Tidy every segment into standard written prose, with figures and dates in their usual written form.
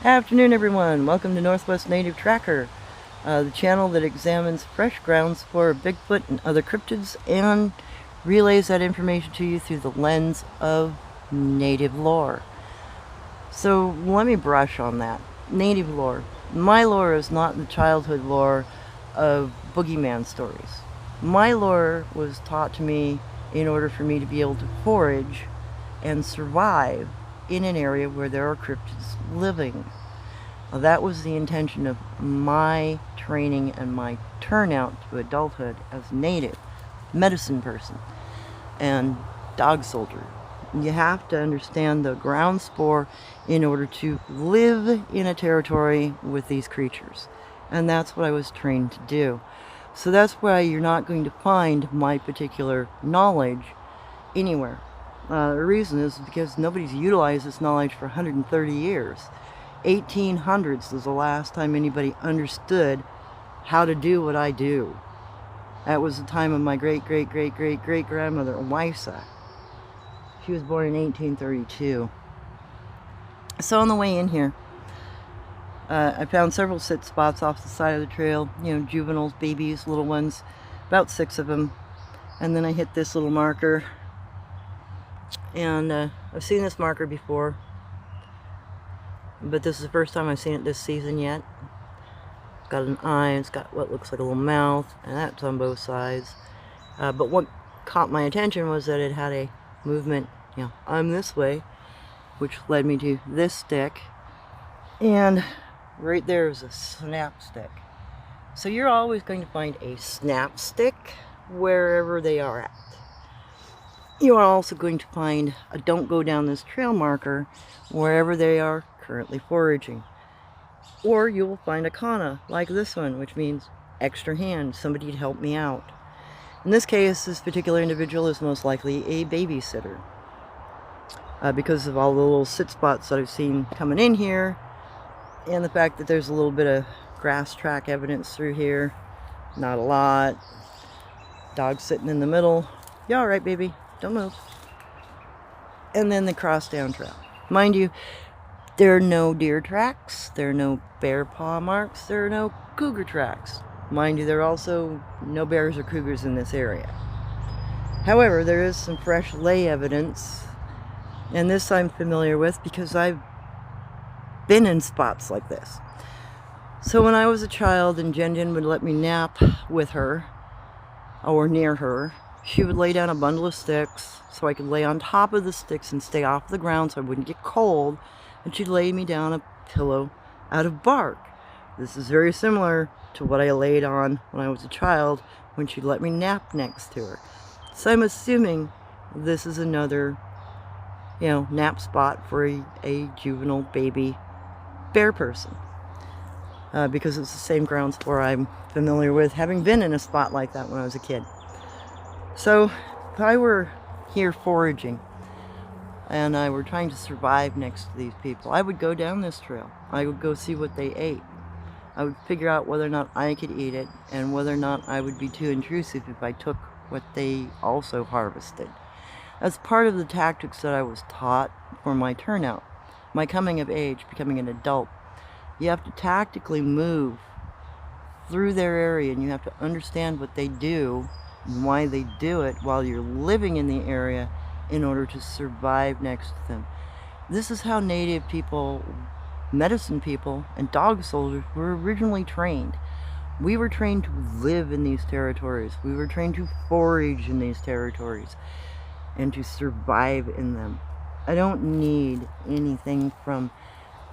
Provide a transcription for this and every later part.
Afternoon, everyone. Welcome to Northwest Native Tracker, the channel that examines fresh grounds for Bigfoot and other cryptids and relays that information to you through the lens of native lore. So let me brush on that. Native lore. My lore is not the childhood lore of boogeyman stories. My lore was taught to me in order for me to be able to forage and survive in an area where there are cryptids living. Well, that was the intention of my training and my turnout to adulthood as native medicine person and dog soldier. You have to understand the ground spoor in order to live in a territory with these creatures, and that's what I was trained to do. So that's why you're not going to find my particular knowledge anywhere. The reason is because nobody's utilized this knowledge for 130 years. 1800s was the last time anybody understood how to do what I do. That was the time of my great-great-great-great-great-grandmother, Wisa. She was born in 1832. So on the way in here, I found several sit spots off the side of the trail. You know, juveniles, babies, little ones, about 6 of them. And then I hit this little marker. And I've seen this marker before, but this is the first time I've seen it this season yet. It's got an eye, it's got what looks like a little mouth, and that's on both sides. But what caught my attention was that it had a movement, you know, I'm this way, which led me to this stick, and right there is a snap stick. So you're always going to find a snap stick wherever they are at. You are also going to find a don't go down this trail marker wherever they are currently foraging. Or you will find a kana like this one, which means extra hand, somebody to help me out. In this case, this particular individual is most likely a babysitter. Because of all the little sit spots that I've seen coming in here, and the fact that there's a little bit of grass track evidence through here. Not a lot. Dog sitting in the middle. You all right, baby? Don't move. And then the cross down trail. Mind you, there are no deer tracks, there are no bear paw marks, there are no cougar tracks. Mind you, there are also no bears or cougars in this area. However, there is some fresh lay evidence, and this I'm familiar with because I've been in spots like this. So when I was a child and Jen would let me nap with her, or near her, she would lay down a bundle of sticks so I could lay on top of the sticks and stay off the ground so I wouldn't get cold, and she'd lay me down a pillow out of bark. This is very similar to what I laid on when I was a child when she'd let me nap next to her. So I'm assuming this is another, you know, nap spot for a juvenile baby bear person. Because it's the same ground spoor I'm familiar with, having been in a spot like that when I was a kid. So, if I were here foraging, and I were trying to survive next to these people, I would go down this trail. I would go see what they ate. I would figure out whether or not I could eat it, and whether or not I would be too intrusive if I took what they also harvested. As part of the tactics that I was taught for my turnout, my coming of age, becoming an adult, you have to tactically move through their area, and you have to understand what they do and why they do it while you're living in the area in order to survive next to them. This is how native people, medicine people, and dog soldiers were originally trained. We were trained to live in these territories. We were trained to forage in these territories and to survive in them. I don't need anything from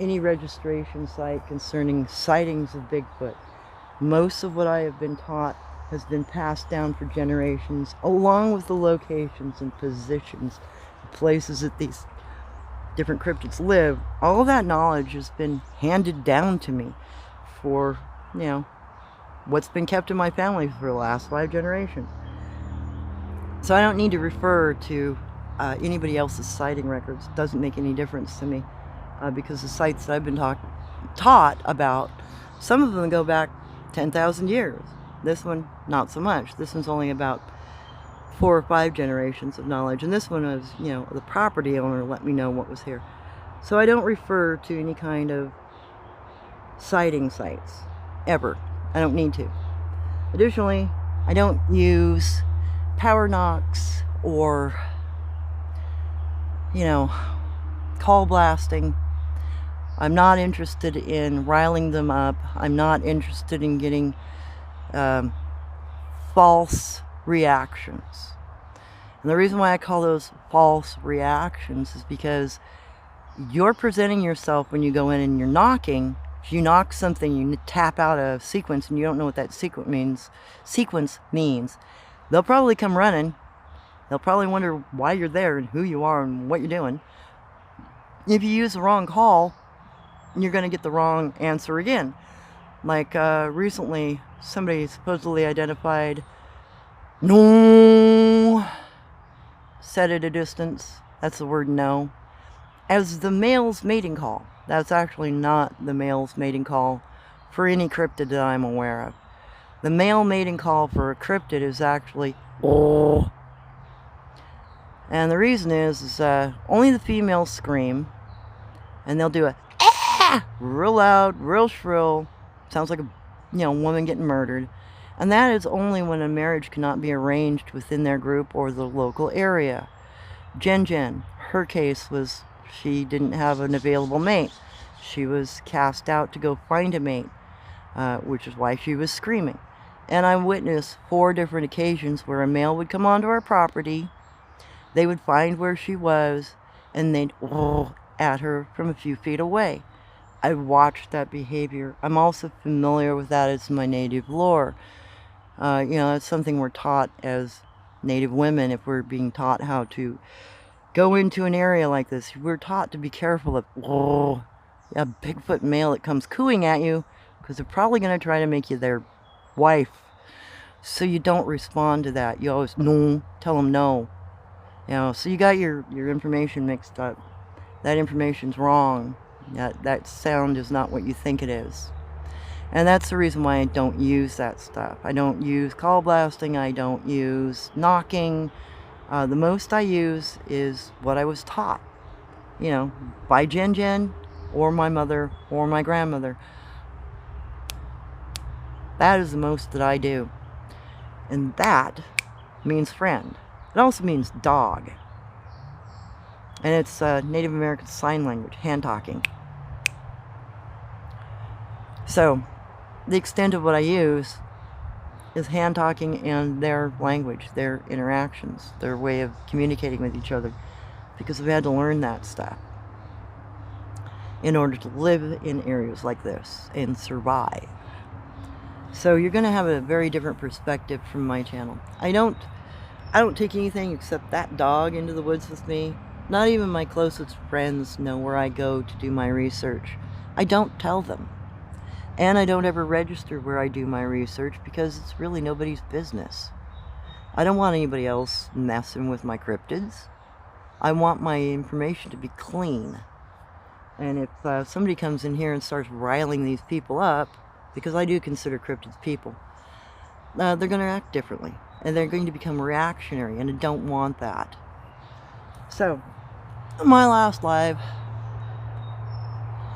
any registration site concerning sightings of Bigfoot. Most of what I have been taught has been passed down for generations, along with the locations and positions, places that these different cryptids live. All of that knowledge has been handed down to me for, you know, what's been kept in my family for the last 5 generations. So I don't need to refer to anybody else's sighting records. It doesn't make any difference to me, because the sites that I've been taught about, some of them go back 10,000 years. This one, not so much. This one's only about 4 or 5 generations of knowledge. And this one was, you know, the property owner let me know what was here. So I don't refer to any kind of sighting sites, ever. I don't need to. Additionally, I don't use power knocks or, you know, call blasting. I'm not interested in riling them up. I'm not interested in getting false reactions. And the reason why I call those false reactions is because you're presenting yourself when you go in and you're knocking. If you knock something, you tap out a sequence and you don't know what that sequence means, they'll probably come running. They'll probably wonder why you're there and who you are and what you're doing. If you use the wrong call, you're going to get the wrong answer again. Like recently, somebody supposedly identified no, set at a distance, that's the word no, as the male's mating call. That's actually not the male's mating call for any cryptid that I'm aware of. The male mating call for a cryptid is actually oh. And the reason is only the females scream, and they'll do a ah, real loud, real shrill, sounds like a woman getting murdered. And that is only when a marriage cannot be arranged within their group or the local area. Jen, her case was she didn't have an available mate. She was cast out to go find a mate, which is why she was screaming. And I witnessed 4 different occasions where a male would come onto our property, they would find where she was, and they'd at her from a few feet away. I watched that behavior. I'm also familiar with that as my native lore. It's something we're taught as Native women. If we're being taught how to go into an area like this, we're taught to be careful of a Bigfoot male that comes cooing at you, because they're probably going to try to make you their wife. So you don't respond to that. You always no, tell them no. So you got your information mixed up. That information's wrong. That sound is not what you think it is. And that's the reason why I don't use that stuff. I don't use call blasting. I don't use knocking. The most I use is what I was taught, by Jen, or my mother, or my grandmother. That is the most that I do. And that means friend. It also means dog. And it's Native American Sign Language, hand talking. So, the extent of what I use is hand talking and their language, their interactions, their way of communicating with each other, because I've had to learn that stuff in order to live in areas like this and survive. So you're going to have a very different perspective from my channel. I don't take anything except that dog into the woods with me. Not even my closest friends know where I go to do my research. I don't tell them. And I don't ever register where I do my research, because it's really nobody's business. I don't want anybody else messing with my cryptids. I want my information to be clean. And if somebody comes in here and starts riling these people up, because I do consider cryptids people, they're going to act differently. And they're going to become reactionary, and I don't want that. So, my last live,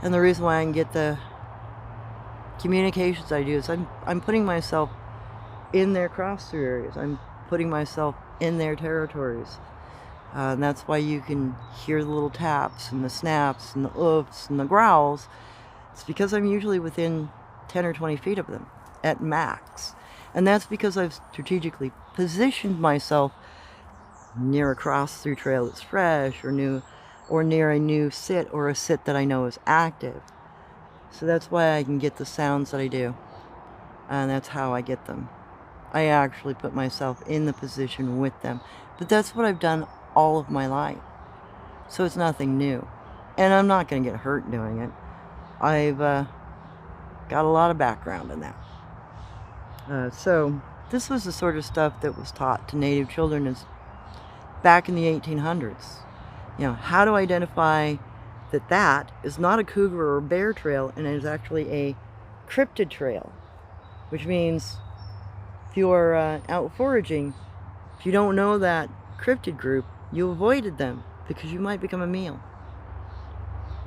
and the reason why I can get the communications I do is I'm putting myself in their cross-through areas. I'm putting myself in their territories. And that's why you can hear the little taps and the snaps and the oofs and the growls. It's because I'm usually within 10 or 20 feet of them at max. And that's because I've strategically positioned myself near a cross-through trail that's fresh, or near a new sit, or a sit that I know is active. So that's why I can get the sounds that I do. And that's how I get them. I actually put myself in the position with them. But that's what I've done all of my life. So it's nothing new. And I'm not going to get hurt doing it. I've got a lot of background in that. So this was the sort of stuff that was taught to Native children as back in the 1800s. How to identify that is not a cougar or bear trail, and it is actually a cryptid trail, which means if you are out foraging, if you don't know that cryptid group, you avoided them because you might become a meal.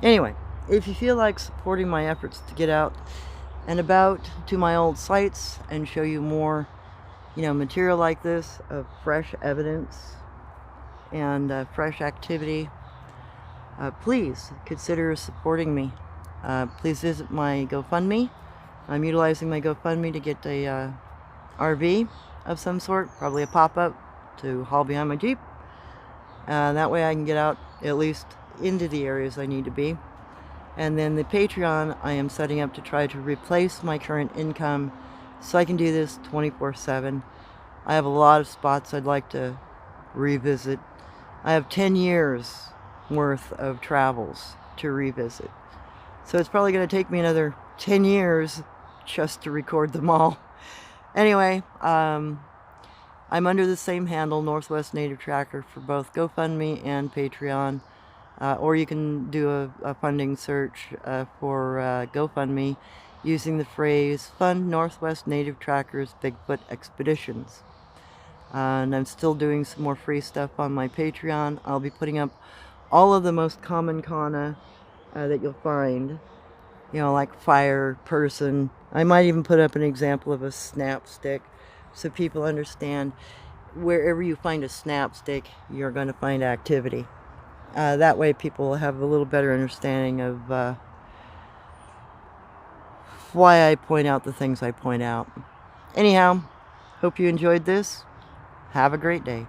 Anyway, if you feel like supporting my efforts to get out and about to my old sites and show you more, material like this of fresh evidence and fresh activity, please consider supporting me. Please visit my GoFundMe. I'm utilizing my GoFundMe to get a RV of some sort, probably a pop-up to haul behind my Jeep. That way I can get out at least into the areas I need to be. And then the Patreon I am setting up to try to replace my current income so I can do this 24/7. I have a lot of spots I'd like to revisit. I have 10 years worth of travels to revisit. So it's probably going to take me another 10 years just to record them all. Anyway, I'm under the same handle, Northwest Native Tracker, for both GoFundMe and Patreon. Or you can do a funding search for GoFundMe using the phrase Fund Northwest Native Trackers Bigfoot Expeditions. And I'm still doing some more free stuff on my Patreon. I'll be putting up all of the most common kana that you'll find. Like fire, person. I might even put up an example of a snap stick so people understand wherever you find a snap stick, you're going to find activity. That way people will have a little better understanding of why I point out the things I point out. Anyhow, hope you enjoyed this. Have a great day.